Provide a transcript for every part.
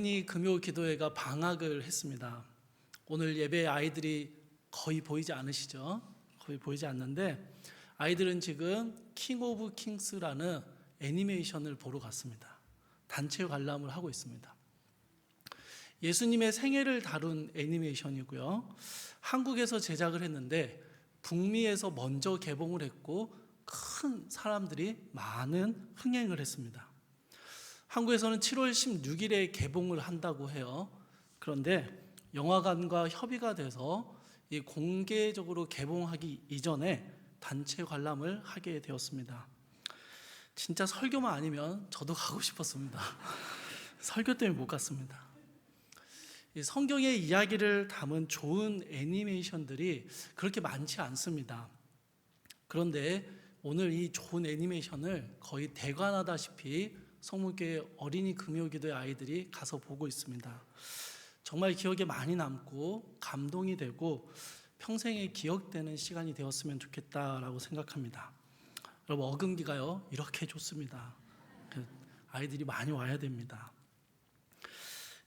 금요 기도회가 방학을 했습니다. 오늘 예배 아이들이 거의 보이지 않으시죠? 거의 보이지 않는데 아이들은 지금 킹 오브 킹스라는 애니메이션을 보러 갔습니다. 단체 관람을 하고 있습니다. 예수님의 생애를 다룬 애니메이션이고요. 한국에서 제작을 했는데 북미에서 먼저 개봉을 했고 큰 사람들이 많은 흥행을 했습니다. 한국에서는 7월 16일에 개봉을 한다고 해요. 그런데 영화관과 협의가 돼서 이 공개적으로 개봉하기 이전에 단체 관람을 하게 되었습니다. 진짜 설교만 아니면 저도 가고 싶었습니다. 설교 때문에 못 갔습니다. 이 성경의 이야기를 담은 좋은 애니메이션들이 그렇게 많지 않습니다. 그런데 오늘 이 좋은 애니메이션을 거의 대관하다시피 성문교회 어린이 금요기도의 아이들이 가서 보고 있습니다. 정말 기억에 많이 남고 감동이 되고 평생에 기억되는 시간이 되었으면 좋겠다라고 생각합니다. 여러분, 어금니가요 이렇게 좋습니다. 아이들이 많이 와야 됩니다.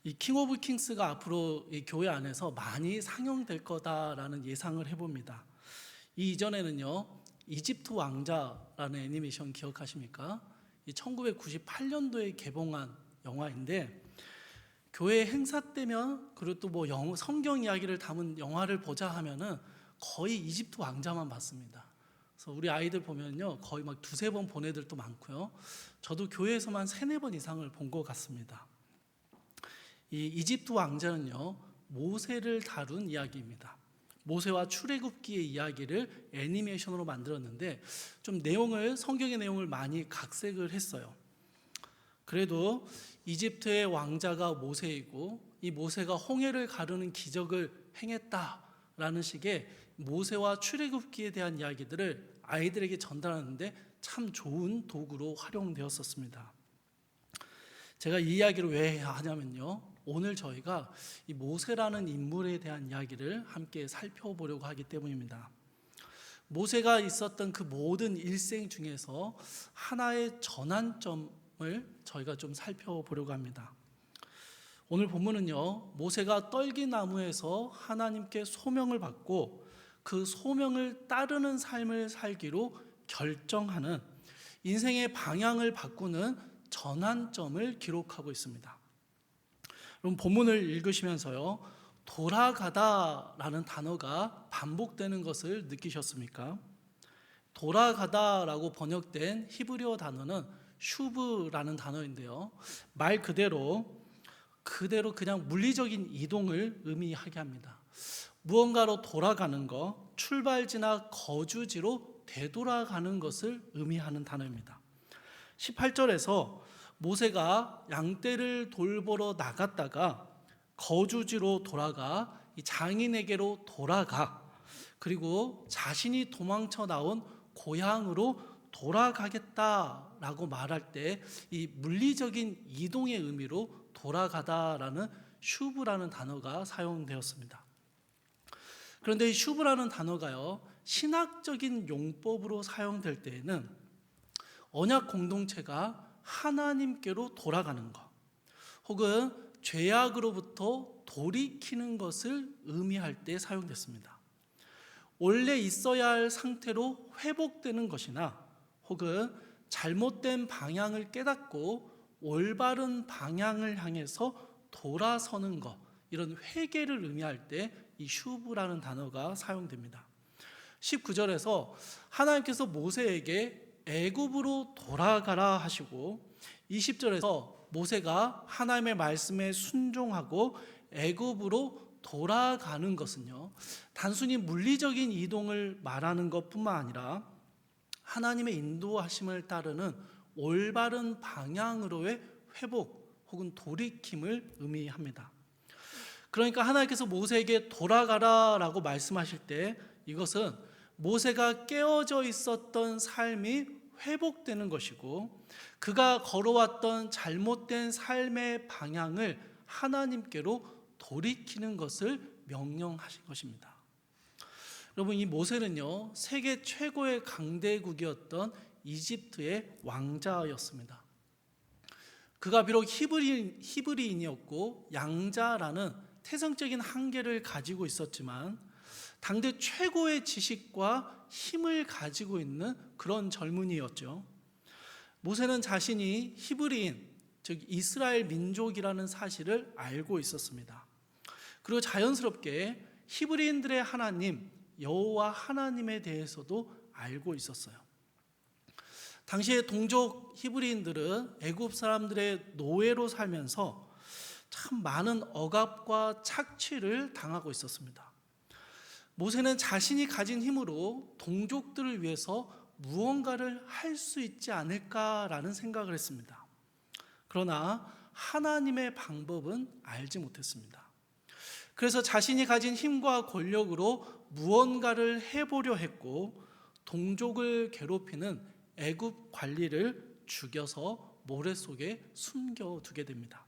이 킹 오브 킹스가 앞으로 이 교회 안에서 많이 상영될 거다라는 예상을 해봅니다. 이 이전에는요 이집트 왕자라는 애니메이션 기억하십니까? 1998년도에 개봉한 영화인데 교회 행사 때면 그리고 또 뭐 성경 이야기를 담은 영화를 보자 하면은 거의 이집트 왕자만 봤습니다. 그래서 우리 아이들 보면요 거의 막 두세 번 본 애들도 많고요. 저도 교회에서만 세네 번 이상을 본 것 같습니다. 이 이집트 왕자는요 모세를 다룬 이야기입니다. 모세와 출애굽기의 이야기를 애니메이션으로 만들었는데 좀 성경의 내용을 많이 각색을 했어요. 그래도 이집트의 왕자가 모세이고 이 모세가 홍해를 가르는 기적을 행했다라는 식의 모세와 출애굽기에 대한 이야기들을 아이들에게 전달하는데 참 좋은 도구로 활용되었었습니다. 제가 이 이야기를 왜 하냐면요 오늘 저희가 이 모세라는 인물에 대한 이야기를 함께 살펴보려고 하기 때문입니다. 모세가 있었던 그 모든 일생 중에서 하나의 전환점을 저희가 좀 살펴보려고 합니다. 오늘 본문은요 모세가 떨기나무에서 하나님께 소명을 받고 그 소명을 따르는 삶을 살기로 결정하는 인생의 방향을 바꾸는 전환점을 기록하고 있습니다. 그럼 본문을 읽으시면서요 돌아가다라는 단어가 반복되는 것을 느끼셨습니까? 돌아가다라고 번역된 히브리어 단어는 슈브라는 단어인데요 말 그대로 그냥 물리적인 이동을 의미하게 합니다. 무언가로 돌아가는 것, 출발지나 거주지로 되돌아가는 것을 의미하는 단어입니다. 18절에서 모세가 양떼를 돌보러 나갔다가 거주지로 돌아가 이 장인에게로 돌아가 그리고 자신이 도망쳐 나온 고향으로 돌아가겠다라고 말할 때 이 물리적인 이동의 의미로 돌아가다라는 슈브라는 단어가 사용되었습니다. 그런데 이 슈브라는 단어가요 신학적인 용법으로 사용될 때에는 언약 공동체가 하나님께로 돌아가는 것 혹은 죄악으로부터 돌이키는 것을 의미할 때 사용됐습니다. 원래 있어야 할 상태로 회복되는 것이나 혹은 잘못된 방향을 깨닫고 올바른 방향을 향해서 돌아서는 것 이런 회개를 의미할 때 이 슈브라는 단어가 사용됩니다. 19절에서 하나님께서 모세에게 애굽으로 돌아가라 하시고 20절에서 모세가 하나님의 말씀에 순종하고 애굽으로 돌아가는 것은요 단순히 물리적인 이동을 말하는 것뿐만 아니라 하나님의 인도하심을 따르는 올바른 방향으로의 회복 혹은 돌이킴을 의미합니다. 그러니까 하나님께서 모세에게 돌아가라 라고 말씀하실 때 이것은 모세가 깨어져 있었던 삶이 회복되는 것이고 그가 걸어왔던 잘못된 삶의 방향을 하나님께로 돌이키는 것을 명령하신 것입니다. 여러분 이 모세는요 세계 최고의 강대국이었던 이집트의 왕자였습니다. 그가 비록 히브리인이었고 양자라는 태생적인 한계를 가지고 있었지만 당대 최고의 지식과 힘을 가지고 있는 그런 젊은이였죠. 모세는 자신이 히브리인, 즉 이스라엘 민족이라는 사실을 알고 있었습니다. 그리고 자연스럽게 히브리인들의 하나님 여호와 하나님에 대해서도 알고 있었어요. 당시에 동족 히브리인들은 애굽 사람들의 노예로 살면서 참 많은 억압과 착취를 당하고 있었습니다. 모세는 자신이 가진 힘으로 동족들을 위해서 무언가를 할 수 있지 않을까라는 생각을 했습니다. 그러나 하나님의 방법은 알지 못했습니다. 그래서 자신이 가진 힘과 권력으로 무언가를 해보려 했고 동족을 괴롭히는 애굽 관리를 죽여서 모래 속에 숨겨두게 됩니다.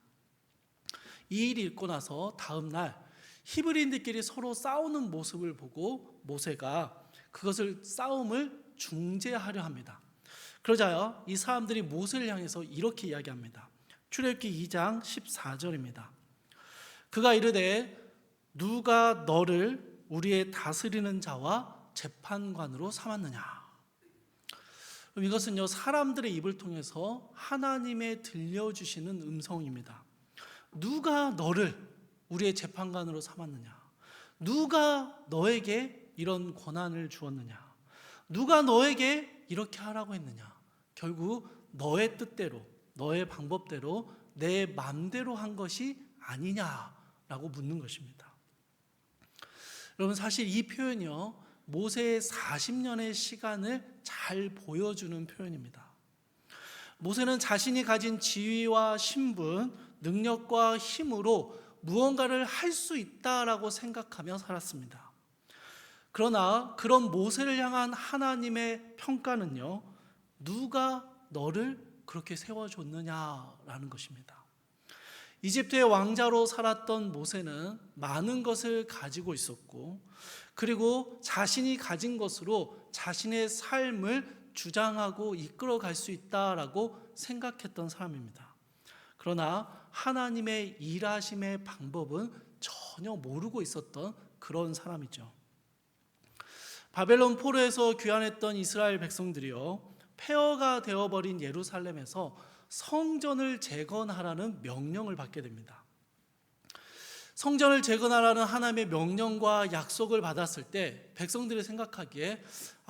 이 일이 있고 나서 다음 날 히브리인들끼리 서로 싸우는 모습을 보고 모세가 그것을 싸움을 중재하려 합니다. 그러자 이 사람들이 모세를 향해서 이렇게 이야기합니다. 출애굽기 2장 14절입니다. 그가 이르되 누가 너를 우리의 다스리는 자와 재판관으로 삼았느냐. 이것은요 사람들의 입을 통해서 하나님의 들려주시는 음성입니다. 누가 너를 우리의 재판관으로 삼았느냐? 누가 너에게 이런 권한을 주었느냐? 누가 너에게 이렇게 하라고 했느냐? 결국 너의 뜻대로, 너의 방법대로, 내 마음대로 한 것이 아니냐라고 묻는 것입니다. 여러분 사실 이 표현이요 모세의 40년의 시간을 잘 보여주는 표현입니다. 모세는 자신이 가진 지위와 신분, 능력과 힘으로 무언가를 할 수 있다라고 생각하며 살았습니다. 그러나 그런 모세를 향한 하나님의 평가는요, 누가 너를 그렇게 세워줬느냐라는 것입니다. 이집트의 왕자로 살았던 모세는 많은 것을 가지고 있었고, 그리고 자신이 가진 것으로 자신의 삶을 주장하고 이끌어갈 수 있다라고 생각했던 사람입니다. 그러나 하나님의 일하심의 방법은 전혀 모르고 있었던 그런 사람이죠. 바벨론 포로에서 귀환했던 이스라엘 백성들이요, 폐허가 되어버린 예루살렘에서 성전을 재건하라는 명령을 받게 됩니다. 성전을 재건하라는 하나님의 명령과 약속을 받았을 때 백성들이 생각하기에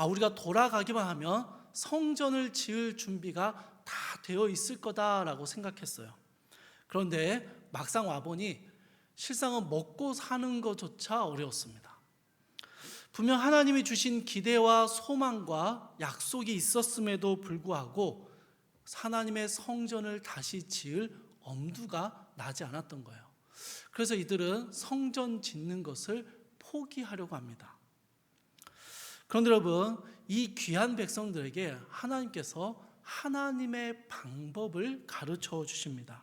우리가 돌아가기만 하면 성전을 지을 준비가 다 되어 있을 거다라고 생각했어요. 그런데 막상 와보니 실상은 먹고 사는 것조차 어려웠습니다. 분명 하나님이 주신 기대와 소망과 약속이 있었음에도 불구하고 하나님의 성전을 다시 지을 엄두가 나지 않았던 거예요. 그래서 이들은 성전 짓는 것을 포기하려고 합니다. 그런데 여러분, 이 귀한 백성들에게 하나님께서 하나님의 방법을 가르쳐 주십니다.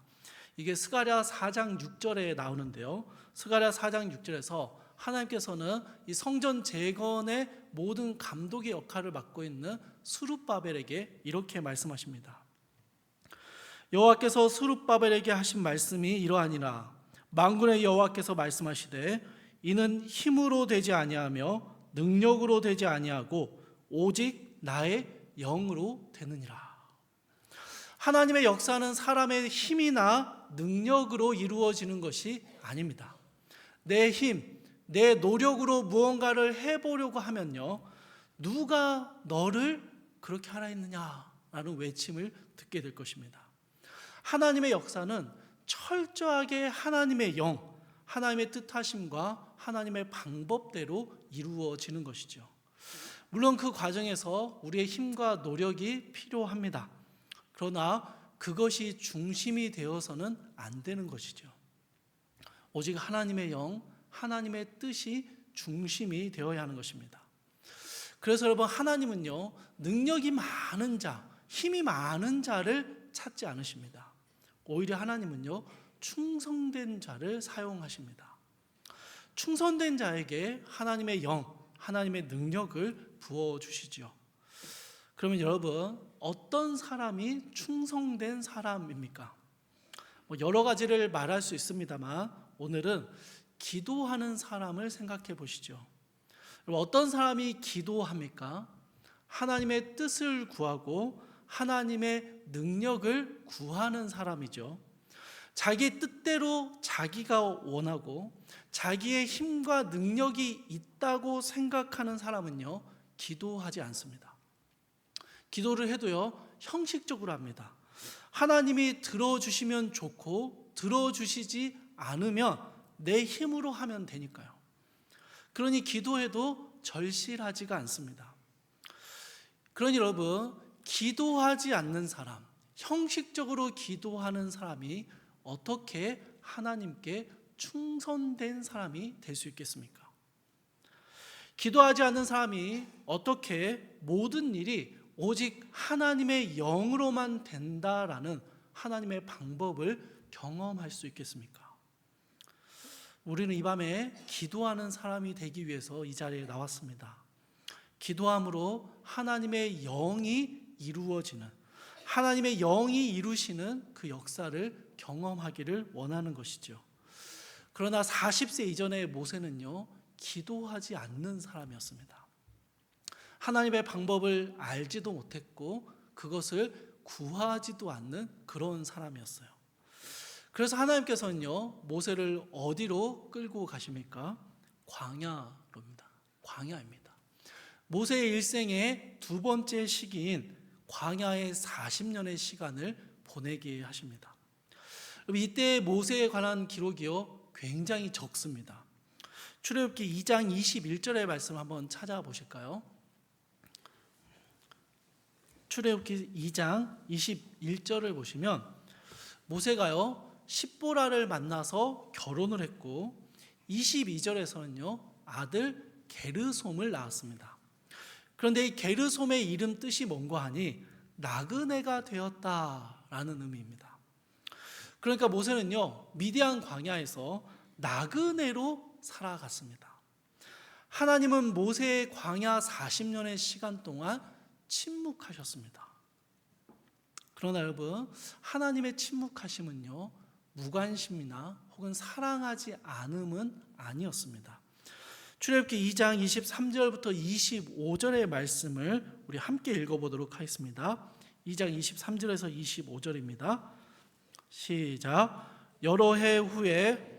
이게 스가랴 4장 6절에 나오는데요. 스가랴 4장 6절에서 하나님께서는 이 성전 재건의 모든 감독의 역할을 맡고 있는 스룹바벨에게 이렇게 말씀하십니다. 여호와께서 스룹바벨에게 하신 말씀이 이러하니라. 만군의 여호와께서 말씀하시되 이는 힘으로 되지 아니하며 능력으로 되지 아니하고 오직 나의 영으로 되느니라. 하나님의 역사는 사람의 힘이나 능력으로 이루어지는 것이 아닙니다. 내 힘, 내 노력으로 무언가를 해보려고 하면요, 누가 너를 그렇게 하라 했느냐라는 외침을 듣게 될 것입니다. 하나님의 역사는 철저하게 하나님의 영, 하나님의 뜻하심과 하나님의 방법대로 이루어지는 것이죠. 물론 그 과정에서 우리의 힘과 노력이 필요합니다. 그러나 그것이 중심이 되어서는 안 되는 것이죠. 오직 하나님의 영, 하나님의 뜻이 중심이 되어야 하는 것입니다. 그래서 여러분, 하나님은요, 능력이 많은 자, 힘이 많은 자를 찾지 않으십니다. 오히려 하나님은요, 충성된 자를 사용하십니다. 충성된 자에게 하나님의 영, 하나님의 능력을 부어주시죠. 그러면 여러분, 어떤 사람이 충성된 사람입니까? 여러 가지를 말할 수 있습니다만 오늘은 기도하는 사람을 생각해 보시죠. 어떤 사람이 기도합니까? 하나님의 뜻을 구하고 하나님의 능력을 구하는 사람이죠. 자기 뜻대로 자기가 원하고 자기의 힘과 능력이 있다고 생각하는 사람은요, 기도하지 않습니다. 기도를 해도요, 형식적으로 합니다. 하나님이 들어주시면 좋고 들어주시지 않으면 내 힘으로 하면 되니까요. 그러니 기도해도 절실하지가 않습니다. 그러니 여러분, 기도하지 않는 사람, 형식적으로 기도하는 사람이 어떻게 하나님께 충성된 사람이 될 수 있겠습니까? 기도하지 않는 사람이 어떻게 모든 일이 오직 하나님의 영으로만 된다라는 하나님의 방법을 경험할 수 있겠습니까? 우리는 이 밤에 기도하는 사람이 되기 위해서 이 자리에 나왔습니다. 기도함으로 하나님의 영이 이루어지는, 하나님의 영이 이루시는 그 역사를 경험하기를 원하는 것이죠. 그러나 40세 이전의 모세는요, 기도하지 않는 사람이었습니다. 하나님의 방법을 알지도 못했고 그것을 구하지도 않는 그런 사람이었어요. 그래서 하나님께서는요, 모세를 어디로 끌고 가십니까? 광야로입니다. 광야입니다. 모세의 일생의 두 번째 시기인 광야의 40년의 시간을 보내게 하십니다. 이때 모세에 관한 기록이요, 굉장히 적습니다. 출애굽기 2장 21절의 말씀 한번 찾아보실까요? 출애굽기 2장 21절을 보시면 모세가요, 십보라를 만나서 결혼을 했고 22절에서는요, 아들 게르솜을 낳았습니다. 그런데 이 게르솜의 이름 뜻이 뭔가 하니 나그네가 되었다라는 의미입니다. 그러니까 모세는요, 미디안 광야에서 나그네로 살아갔습니다. 하나님은 모세의 광야 40년의 시간 동안 침묵하셨습니다. 그러나 여러분, 하나님의 침묵하심은요, 무관심이나 혹은 사랑하지 않음은 아니었습니다. 출애굽기 2장 23절부터 25절의 말씀을 우리 함께 읽어보도록 하겠습니다. 2장 23절에서 25절입니다. 시작. 여러 해 후에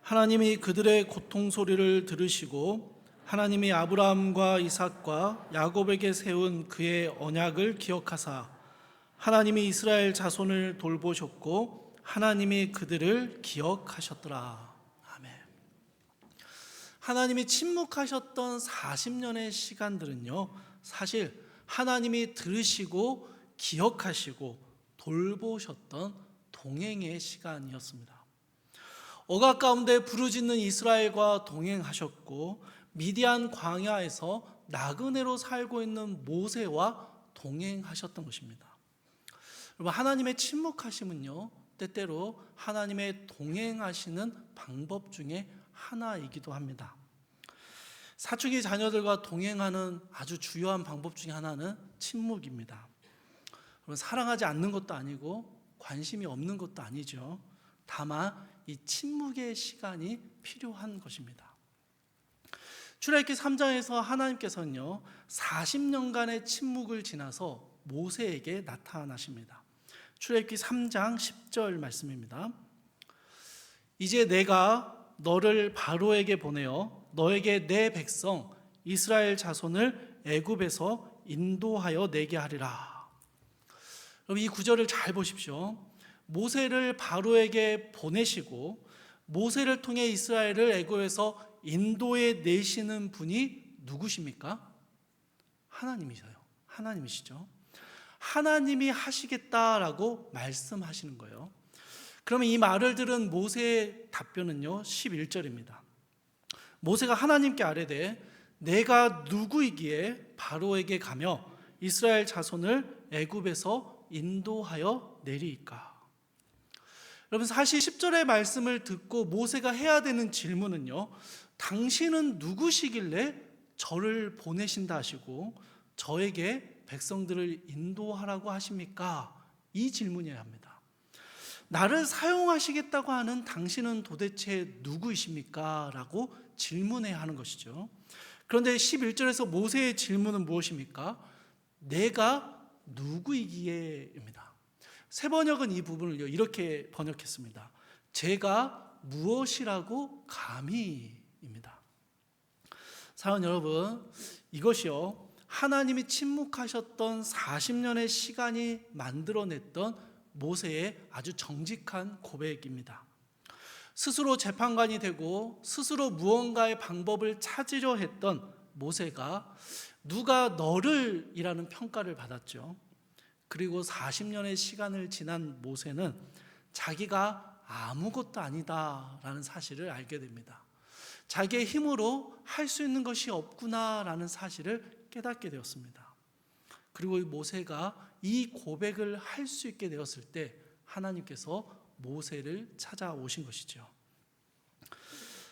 하나님이 그들의 고통 소리를 들으시고 하나님이 아브라함과 이삭과 야곱에게 세운 그의 언약을 기억하사 하나님이 이스라엘 자손을 돌보셨고 하나님이 그들을 기억하셨더라. 아멘. 하나님이 침묵하셨던 40년의 시간들은요, 사실 하나님이 들으시고 기억하시고 돌보셨던 동행의 시간이었습니다. 억압 가운데 부르짖는 이스라엘과 동행하셨고 미디안 광야에서 나그네로 살고 있는 모세와 동행하셨던 것입니다. 여러분, 하나님의 침묵하심은요, 때때로 하나님의 동행하시는 방법 중에 하나이기도 합니다. 사춘기 자녀들과 동행하는 아주 주요한 방법 중에 하나는 침묵입니다. 여러분, 사랑하지 않는 것도 아니고 관심이 없는 것도 아니죠. 다만 이 침묵의 시간이 필요한 것입니다. 출애굽기 3장에서 하나님께서는요, 40년간의 침묵을 지나서 모세에게 나타나십니다. 출애굽기 3장 10절 말씀입니다. 이제 내가 너를 바로에게 보내어 너에게 내 백성 이스라엘 자손을 애굽에서 인도하여 내게 하리라. 여러분, 이 구절을 잘 보십시오. 모세를 바로에게 보내시고 모세를 통해 이스라엘을 애굽에서 인도해 내시는 분이 누구십니까? 하나님이시죠. 하나님이 하시겠다라고 말씀하시는 거예요. 그러면 이 말을 들은 모세의 답변은요, 11절입니다. 모세가 하나님께 아뢰되 내가 누구이기에 바로에게 가며 이스라엘 자손을 애굽에서 인도하여 내리이까? 여러분, 사실 10절의 말씀을 듣고 모세가 해야 되는 질문은요, 당신은 누구시길래 저를 보내신다 하시고 저에게 백성들을 인도하라고 하십니까? 이 질문이어야 합니다. 나를 사용하시겠다고 하는 당신은 도대체 누구이십니까? 라고 질문해야 하는 것이죠. 그런데 11절에서 모세의 질문은 무엇입니까? 내가 누구이기에입니다. 새 번역은 이 부분을 이렇게 번역했습니다. 제가 무엇이라고 감히입니다. 사랑하는 여러분, 이것이요, 하나님이 침묵하셨던 40년의 시간이 만들어냈던 모세의 아주 정직한 고백입니다. 스스로 재판관이 되고 스스로 무언가의 방법을 찾으려 했던 모세가 누가 너를 이라는 평가를 받았죠. 그리고 40년의 시간을 지난 모세는 자기가 아무것도 아니다라는 사실을 알게 됩니다. 자기의 힘으로 할 수 있는 것이 없구나라는 사실을 깨닫게 되었습니다. 그리고 모세가 이 고백을 할 수 있게 되었을 때 하나님께서 모세를 찾아오신 것이죠.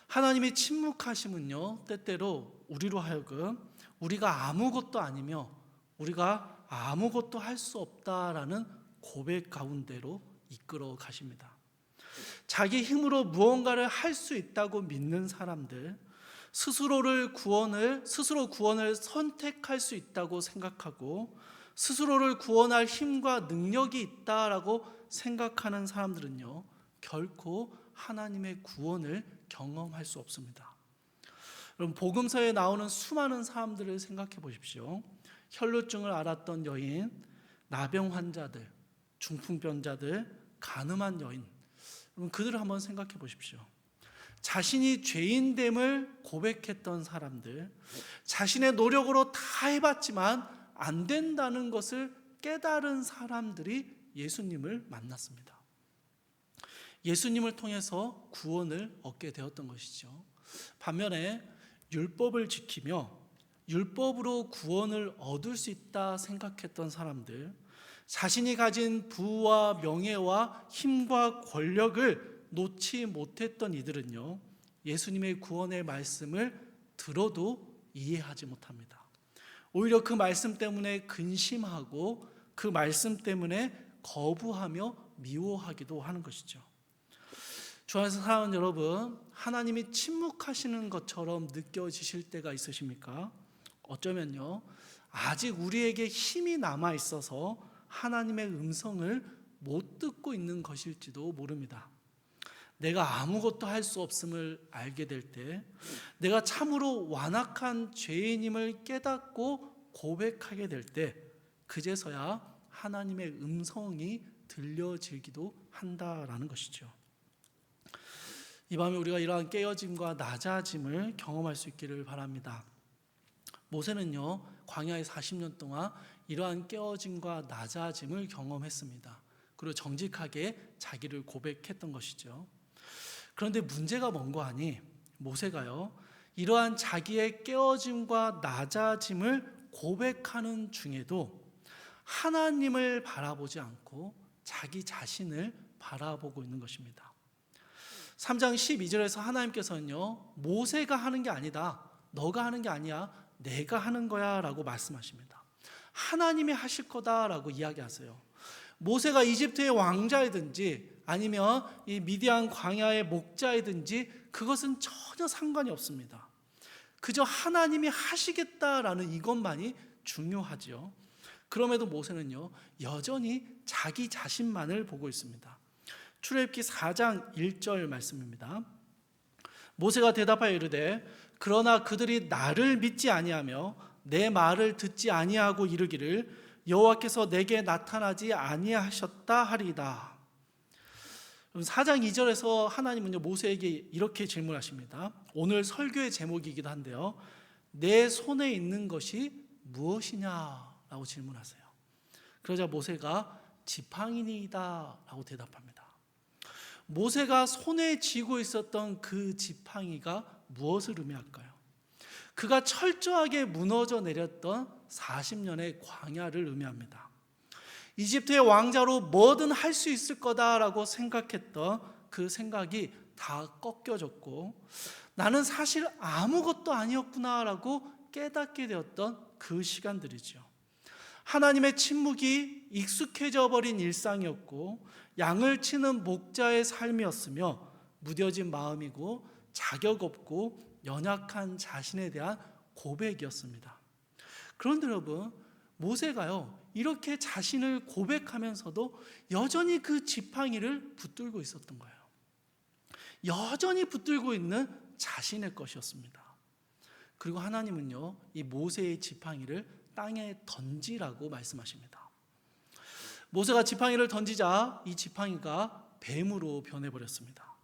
하나님의 침묵하심은요, 때때로 우리로 하여금 우리가 아무것도 아니며 우리가 아무것도 할 수 없다라는 고백 가운데로 이끌어 가십니다. 자기 힘으로 무언가를 할 수 있다고 믿는 사람들, 스스로 구원을 선택할 수 있다고 생각하고 스스로를 구원할 힘과 능력이 있다라고 생각하는 사람들은요, 결코 하나님의 구원을 경험할 수 없습니다. 여러분, 복음서에 나오는 수많은 사람들을 생각해 보십시오. 혈루증을 앓았던 여인, 나병 환자들, 중풍병자들, 가늠한 여인, 그들을 한번 생각해 보십시오. 자신이 죄인됨을 고백했던 사람들, 자신의 노력으로 다 해봤지만 안 된다는 것을 깨달은 사람들이 예수님을 만났습니다. 예수님을 통해서 구원을 얻게 되었던 것이죠. 반면에 율법을 지키며 율법으로 구원을 얻을 수 있다 생각했던 사람들, 자신이 가진 부와 명예와 힘과 권력을 놓지 못했던 이들은요, 예수님의 구원의 말씀을 들어도 이해하지 못합니다. 오히려 그 말씀 때문에 근심하고 그 말씀 때문에 거부하며 미워하기도 하는 것이죠. 주 안에서 사랑하는 여러분, 하나님이 침묵하시는 것처럼 느껴지실 때가 있으십니까? 어쩌면요, 아직 우리에게 힘이 남아 있어서 하나님의 음성을 못 듣고 있는 것일지도 모릅니다. 내가 아무것도 할 수 없음을 알게 될 때, 내가 참으로 완악한 죄인임을 깨닫고 고백하게 될 때, 그제서야 하나님의 음성이 들려지기도 한다라는 것이죠. 이 밤에 우리가 이러한 깨어짐과 낮아짐을 경험할 수 있기를 바랍니다. 모세는요, 광야의 40년 동안 이러한 깨어짐과 낮아짐을 경험했습니다. 그리고 정직하게 자기를 고백했던 것이죠. 그런데 문제가 뭔고 하니 모세가요, 이러한 자기의 깨어짐과 낮아짐을 고백하는 중에도 하나님을 바라보지 않고 자기 자신을 바라보고 있는 것입니다. 3장 12절에서 하나님께서는요, 모세가 하는 게 아니다, 너가 하는 게 아니야, 내가 하는 거야 라고 말씀하십니다. 하나님이 하실 거다라고 이야기하세요. 모세가 이집트의 왕자이든지 아니면 이 미디안 광야의 목자이든지 그것은 전혀 상관이 없습니다. 그저 하나님이 하시겠다라는 이것만이 중요하죠. 그럼에도 모세는요, 여전히 자기 자신만을 보고 있습니다. 출애굽기 4장 1절 말씀입니다. 모세가 대답하여 이르되 그러나 그들이 나를 믿지 아니하며 내 말을 듣지 아니하고 이르기를 여호와께서 내게 나타나지 아니하셨다 하리이다. 4장 2절에서 하나님은요, 모세에게 이렇게 질문하십니다. 오늘 설교의 제목이기도 한데요, 내 손에 있는 것이 무엇이냐라고 질문하세요. 그러자 모세가 지팡이니이다 라고 대답합니다. 모세가 손에 쥐고 있었던 그 지팡이가 무엇을 의미할까요? 그가 철저하게 무너져 내렸던 40년의 광야를 의미합니다. 이집트의 왕자로 뭐든 할 수 있을 거다라고 생각했던 그 생각이 다 꺾여졌고, 나는 사실 아무것도 아니었구나라고 깨닫게 되었던 그 시간들이죠. 하나님의 침묵이 익숙해져 버린 일상이었고, 양을 치는 목자의 삶이었으며 무뎌진 마음이고 자격 없고 연약한 자신에 대한 고백이었습니다. 그런데 여러분, 모세가요, 이렇게 자신을 고백하면서도 여전히 그 지팡이를 붙들고 있었던 거예요. 여전히 붙들고 있는 자신의 것이었습니다. 그리고 하나님은요, 이 모세의 지팡이를 땅에 던지라고 말씀하십니다. 모세가 지팡이를 던지자 이 지팡이가 뱀으로 변해버렸습니다.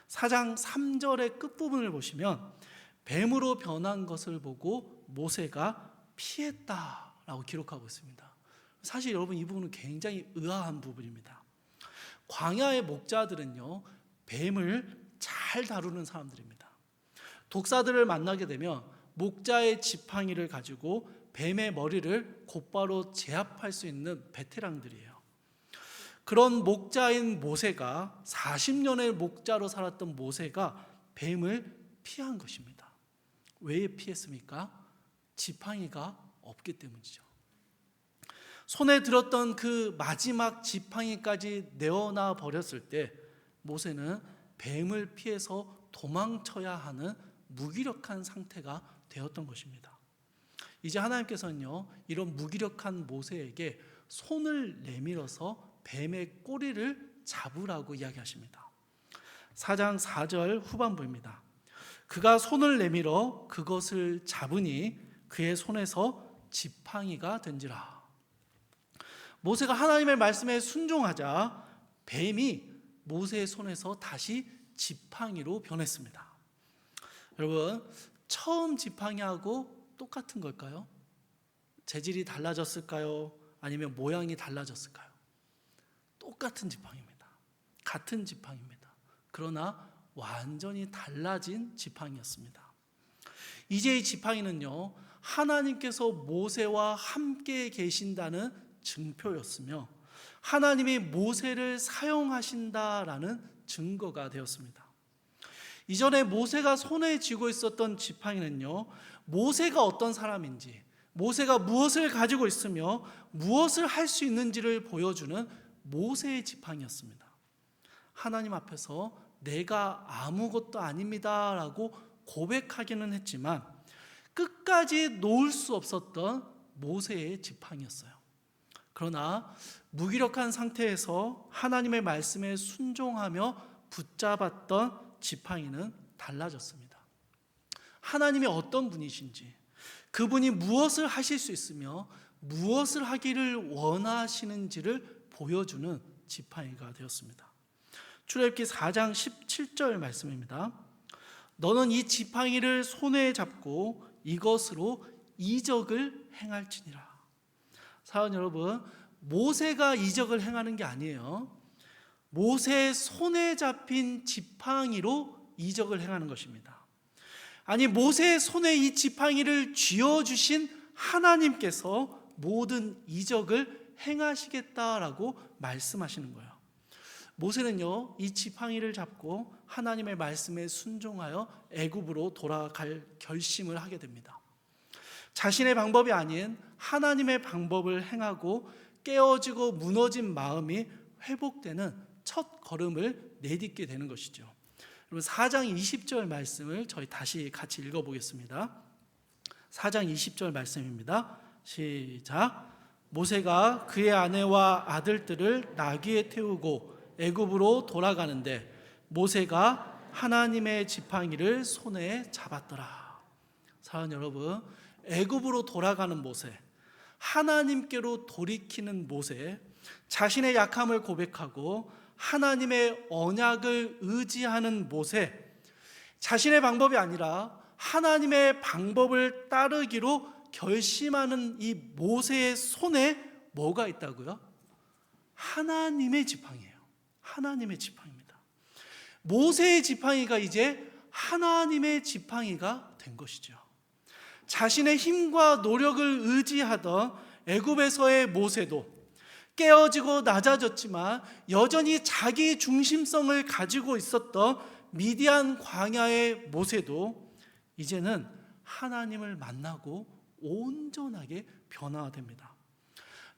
4장 3절의 끝부분을 보시면 뱀으로 변한 것을 보고 모세가 피했다라고 기록하고 있습니다. 사실 여러분, 이 부분은 굉장히 의아한 부분입니다. 광야의 목자들은요, 뱀을 잘 다루는 사람들입니다. 독사들을 만나게 되면 목자의 지팡이를 가지고 뱀의 머리를 곧바로 제압할 수 있는 베테랑들이에요. 그런 목자인 모세가, 40년의 목자로 살았던 모세가 뱀을 피한 것입니다. 왜 피했습니까? 지팡이가 없기 때문이죠. 손에 들었던 그 마지막 지팡이까지 내어놔 버렸을 때 모세는 뱀을 피해서 도망쳐야 하는 무기력한 상태가 되었던 것입니다. 이제 하나님께서는요, 이런 무기력한 모세에게 손을 내밀어서 뱀의 꼬리를 잡으라고 이야기하십니다. 4장 4절 후반부입니다. 그가 손을 내밀어 그것을 잡으니 그의 손에서 지팡이가 된지라. 모세가 하나님의 말씀에 순종하자 뱀이 모세의 손에서 다시 지팡이로 변했습니다. 여러분, 처음 지팡이하고 똑같은 걸까요? 재질이 달라졌을까요? 아니면 모양이 달라졌을까요? 똑같은 지팡이입니다. 같은 지팡이입니다. 그러나 완전히 달라진 지팡이였습니다. 이제 이 지팡이는요, 하나님께서 모세와 함께 계신다는 증표였으며 하나님이 모세를 사용하신다라는 증거가 되었습니다. 이전에 모세가 손에 쥐고 있었던 지팡이는요, 모세가 어떤 사람인지, 모세가 무엇을 가지고 있으며 무엇을 할 수 있는지를 보여주는 모세의 지팡이였습니다. 하나님 앞에서 내가 아무것도 아닙니다 라고 고백하기는 했지만 끝까지 놓을 수 없었던 모세의 지팡이였어요. 그러나 무기력한 상태에서 하나님의 말씀에 순종하며 붙잡았던 지팡이는 달라졌습니다. 하나님이 어떤 분이신지, 그분이 무엇을 하실 수 있으며 무엇을 하기를 원하시는지를 보여주는 지팡이가 되었습니다. 출애굽기 4장 17절 말씀입니다. 너는 이 지팡이를 손에 잡고 이것으로 이적을 행할지니라. 사랑하는 여러분, 모세가 이적을 행하는 게 아니에요. 모세의 손에 잡힌 지팡이로 이적을 행하는 것입니다. 아니, 모세의 손에 이 지팡이를 쥐어주신 하나님께서 모든 이적을 행하시겠다라고 말씀하시는 거예요. 모세는요, 이 지팡이를 잡고 하나님의 말씀에 순종하여 애굽으로 돌아갈 결심을 하게 됩니다. 자신의 방법이 아닌 하나님의 방법을 행하고 깨어지고 무너진 마음이 회복되는 첫 걸음을 내딛게 되는 것이죠. 여러분, 4장 20절 말씀을 저희 다시 같이 읽어보겠습니다. 4장 20절 말씀입니다. 시작. 모세가 그의 아내와 아들들을 나귀에 태우고 애굽으로 돌아가는데 모세가 하나님의 지팡이를 손에 잡았더라. 사랑하는 여러분, 애굽으로 돌아가는 모세, 하나님께로 돌이키는 모세, 자신의 약함을 고백하고 하나님의 언약을 의지하는 모세, 자신의 방법이 아니라 하나님의 방법을 따르기로 결심하는 이 모세의 손에 뭐가 있다고요? 하나님의 지팡이에요. 하나님의 지팡이입니다. 모세의 지팡이가 이제 하나님의 지팡이가 된 것이죠. 자신의 힘과 노력을 의지하던 애굽에서의 모세도 깨어지고 낮아졌지만 여전히 자기 중심성을 가지고 있었던 미디안 광야의 모세도 이제는 하나님을 만나고 온전하게 변화됩니다.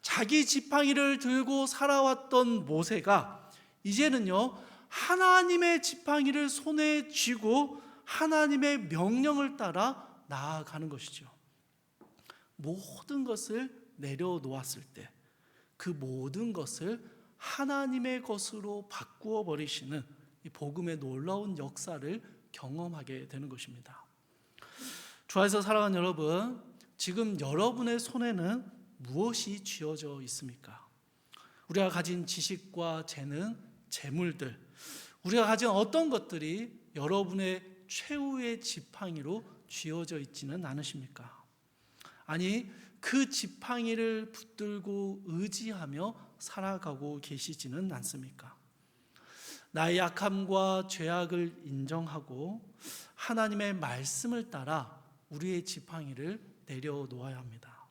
자기 지팡이를 들고 살아왔던 모세가 이제는요, 하나님의 지팡이를 손에 쥐고 하나님의 명령을 따라 나아가는 것이죠. 모든 것을 내려놓았을 때 그 모든 것을 하나님의 것으로 바꾸어 버리시는 이 복음의 놀라운 역사를 경험하게 되는 것입니다. 주 안에서 사랑하는 여러분, 지금 여러분의 손에는 무엇이 쥐어져 있습니까? 우리가 가진 지식과 재능, 재물들, 우리가 가진 어떤 것들이 여러분의 최후의 지팡이로 쥐어져 있지는 않으십니까? 아니, 그 지팡이를 붙들고 의지하며 살아가고 계시지는 않습니까? 나의 약함과 죄악을 인정하고 하나님의 말씀을 따라 우리의 지팡이를 내려놓아야 합니다.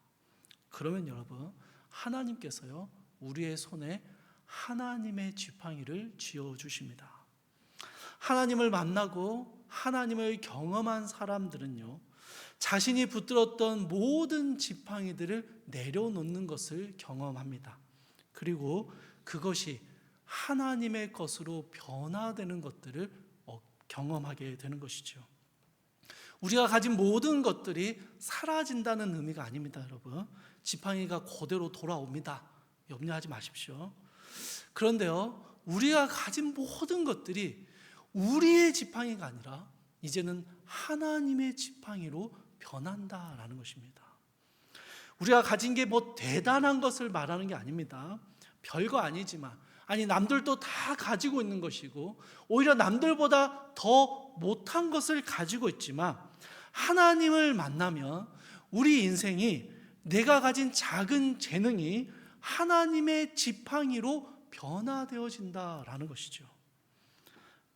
그러면 여러분, 하나님께서요, 우리의 손에 하나님의 지팡이를 쥐어주십니다. 하나님을 만나고 하나님을 경험한 사람들은요, 자신이 붙들었던 모든 지팡이들을 내려놓는 것을 경험합니다. 그리고 그것이 하나님의 것으로 변화되는 것들을 경험하게 되는 것이죠. 우리가 가진 모든 것들이 사라진다는 의미가 아닙니다, 여러분. 지팡이가 그대로 돌아옵니다. 염려하지 마십시오. 그런데요, 우리가 가진 모든 것들이 우리의 지팡이가 아니라 이제는 하나님의 지팡이로 변한다라는 것입니다. 우리가 가진 게 뭐 대단한 것을 말하는 게 아닙니다. 별거 아니지만, 아니 남들도 다 가지고 있는 것이고 오히려 남들보다 더 못한 것을 가지고 있지만 하나님을 만나면 우리 인생이, 내가 가진 작은 재능이 하나님의 지팡이로 변화되어진다라는 것이죠.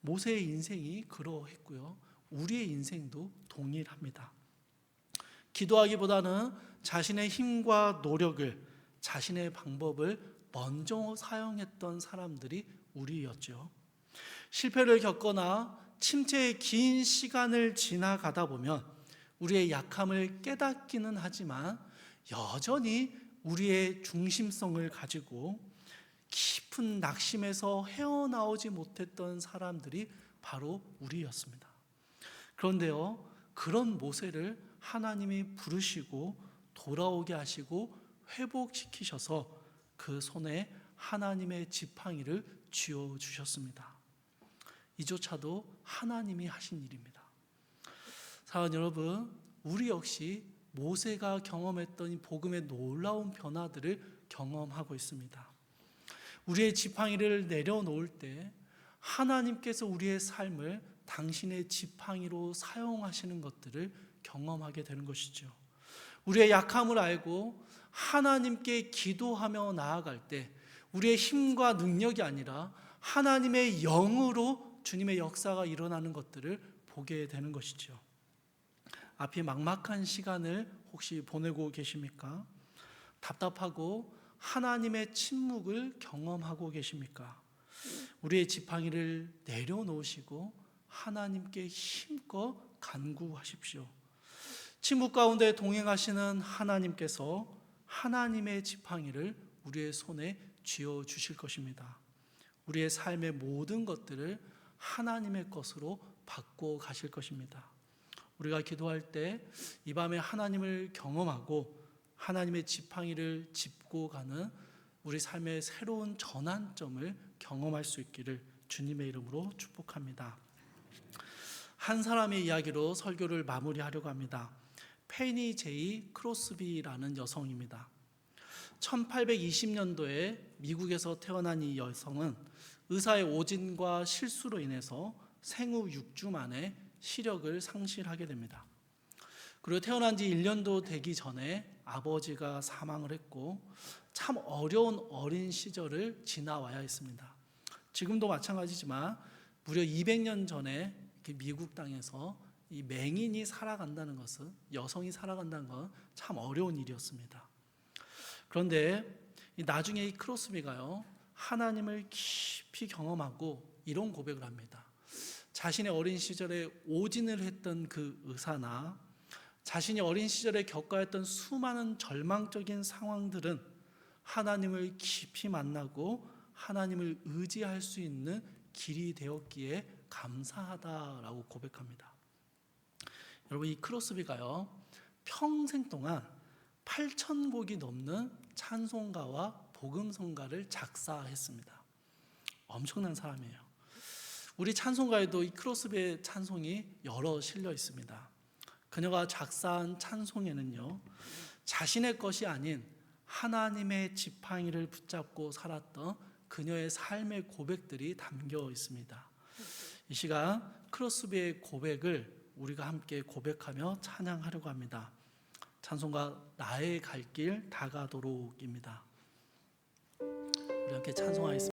모세의 인생이 그러했고요, 우리의 인생도 동일합니다. 기도하기보다는 자신의 힘과 노력을, 자신의 방법을 먼저 사용했던 사람들이 우리였죠. 실패를 겪거나 침체의 긴 시간을 지나가다 보면 우리의 약함을 깨닫기는 하지만 여전히 우리의 중심성을 가지고 깊은 낙심에서 헤어나오지 못했던 사람들이 바로 우리였습니다. 그런데요, 그런 모세를 하나님이 부르시고 돌아오게 하시고 회복시키셔서 그 손에 하나님의 지팡이를 쥐어주셨습니다. 이조차도 하나님이 하신 일입니다. 사랑하는 여러분, 우리 역시 모세가 경험했던 이 복음의 놀라운 변화들을 경험하고 있습니다. 우리의 지팡이를 내려놓을 때 하나님께서 우리의 삶을 당신의 지팡이로 사용하시는 것들을 경험하게 되는 것이죠. 우리의 약함을 알고 하나님께 기도하며 나아갈 때 우리의 힘과 능력이 아니라 하나님의 영으로 주님의 역사가 일어나는 것들을 보게 되는 것이죠. 앞이 막막한 시간을 혹시 보내고 계십니까? 답답하고 하나님의 침묵을 경험하고 계십니까? 우리의 지팡이를 내려놓으시고 하나님께 힘껏 간구하십시오. 침묵 가운데 동행하시는 하나님께서 하나님의 지팡이를 우리의 손에 쥐어 주실 것입니다. 우리의 삶의 모든 것들을 하나님의 것으로 바꿔 가실 것입니다. 우리가 기도할 때 이 밤에 하나님을 경험하고 하나님의 지팡이를 짚고 가는 우리 삶의 새로운 전환점을 경험할 수 있기를 주님의 이름으로 축복합니다. 한 사람의 이야기로 설교를 마무리하려고 합니다. 페니 제이 크로스비라는 여성입니다. 1820년도에 미국에서 태어난 이 여성은 의사의 오진과 실수로 인해서 생후 6주 만에 시력을 상실하게 됩니다. 그리고 태어난 지 1년도 되기 전에 아버지가 사망을 했고 참 어려운 어린 시절을 지나와야 했습니다. 지금도 마찬가지지만 무려 200년 전에 미국 땅에서 이 맹인이 살아간다는 것은, 여성이 살아간다는 건 참 어려운 일이었습니다. 그런데 나중에 이 크로스비가요, 하나님을 깊이 경험하고 이런 고백을 합니다. 자신의 어린 시절에 오진을 했던 그 의사나 자신이 어린 시절에 겪어야 했던 수많은 절망적인 상황들은 하나님을 깊이 만나고 하나님을 의지할 수 있는 길이 되었기에 감사하다라고 고백합니다. 여러분, 이 크로스비가요, 평생 동안 8,000곡이 넘는 찬송가와 복음성가를 작사했습니다. 엄청난 사람이에요. 우리 찬송가에도 이 크로스비의 찬송이 여러 실려 있습니다. 그녀가 작사한 찬송에는요, 자신의 것이 아닌 하나님의 지팡이를 붙잡고 살았던 그녀의 삶의 고백들이 담겨 있습니다. 이 시간 크로스비의 고백을 우리가 함께 고백하며 찬양하려고 합니다. 찬송가 나의 갈 길 다가도록입니다. 우리 함께 찬송하겠습니다.